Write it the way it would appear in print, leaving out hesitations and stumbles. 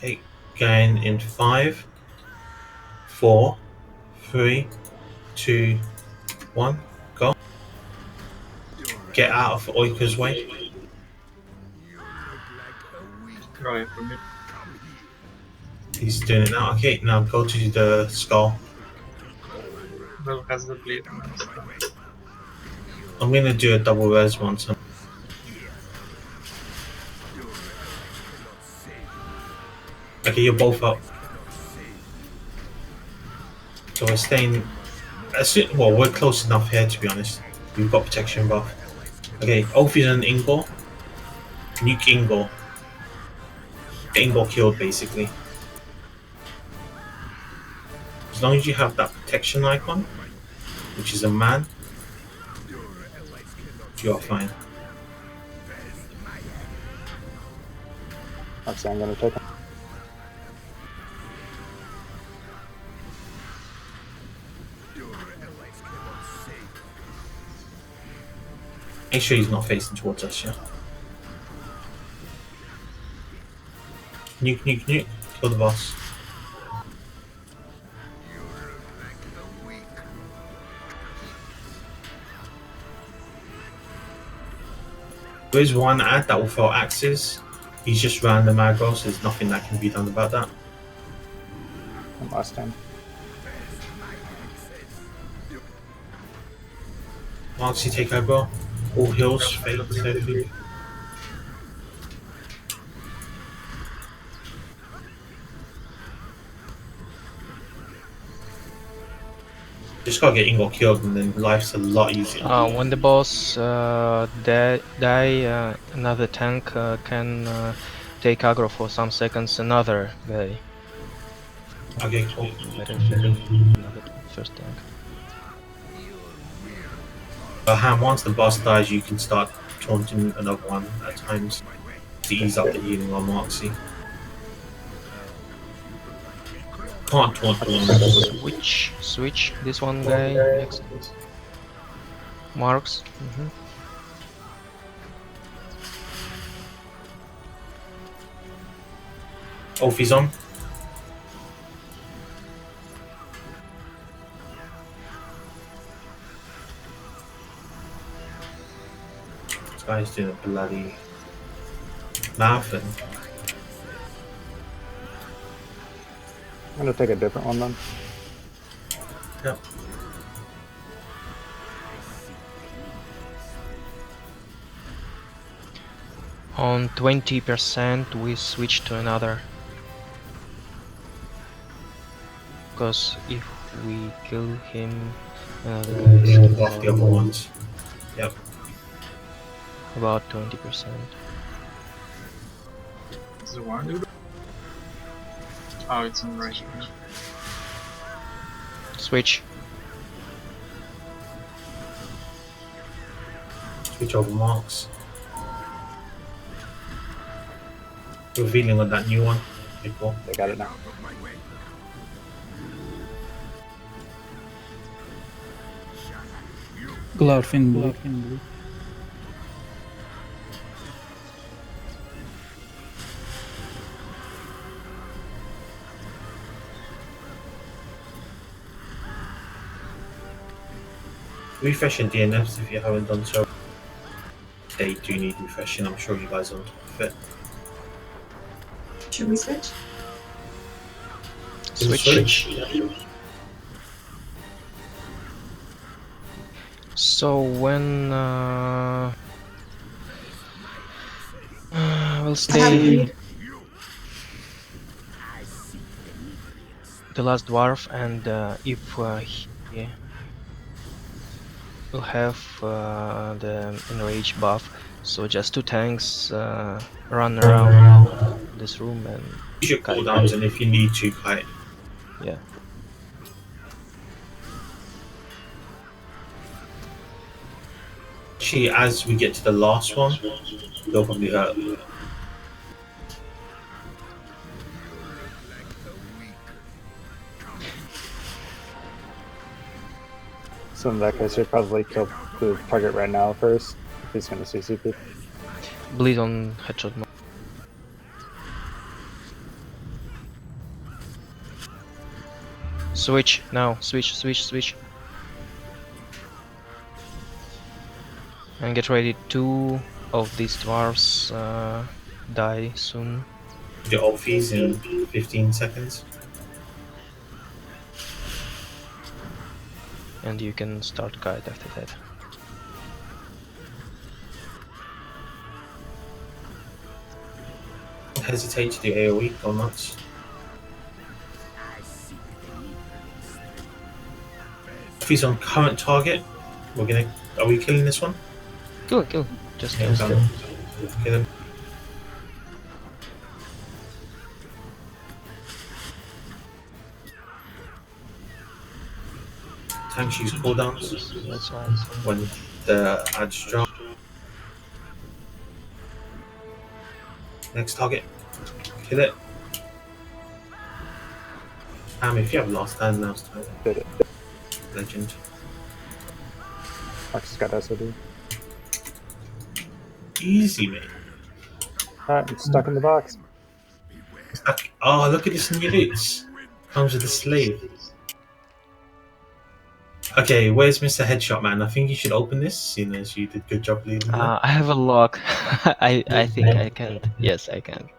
Okay, going in 5, 4, 3, 2, 1, go. Get out of Oika's way. Right, for me. He's doing it now. Okay, now go to the skull. Will has the bleed. I'm gonna do a double res once. Okay, you're both up. So we're staying. Well, we're close enough here to be honest. We've got protection buff. Okay, Ophi's and Ingor. Nuke Ingor. Get Ingor killed basically. As long as you have that protection icon, which is a man, you are fine. Okay, I'm gonna take him. Make sure he's not facing towards us, yeah? Nuke, nuke, nuke. Kill the boss. There is one ad that will throw axes. He's just random aggro, so there's nothing that can be done about that. Last time. Once you take aggro, all heals, fade, safely. Just gotta get Ingor killed and then life's a lot easier. When the boss die, another tank can take aggro for some seconds. Another guy. Okay, cool. Another first tank. Ham, once the boss dies, you can start taunting another one at times to ease up the healing on Moxie. Can't taunt the one. Switch. This one guy next. Marks. Ophi's on. This guy's doing a bloody marathon. I'm gonna take a different one then. Yep. On 20%, we switch to another. Because if we kill him, the guys Kill off the other ones. Yep. about 20%. Is it one dude? Oh, it's on the right. Switch. Switch over marks. Revealing on that new one. Okay, cool. They got it now. Glorfin blue. Refresh your DNFs if you haven't done so. They do need refreshing, I'm sure you guys are on top of it. Should we switch? Switch. So when we'll stay the last dwarf, and if he will have the enrage buff, so just 2 tanks run around this room and Use your cooldowns, and if you need to, kite. yeah. Actually, as we get to the last one, they'll probably hurt. So in that case, we probably kill the target right now first, if he's gonna CCP. Bleed on headshot. Switch now. Switch. And get ready. 2 of these dwarves die soon. The Ulfies in 15 seconds. And you can start guide after that. Hesitate to do AoE or not. If he's on current target, are we killing this one? Kill. Just Yeah, kill. done. Kill him. Tanks use cooldowns That's fine. when the ads drop. Next target. Kill it. If you have last time. Did it. Legend. Mark's got SOD. Easy, mate. Alright, I'm stuck in the box. Oh, look at this new loot. Comes with a slave. Okay, where's Mr. Headshot Man? I think you should open this, seeing as you did a good job leading that. I have a lock. I think I can. Yes, I can.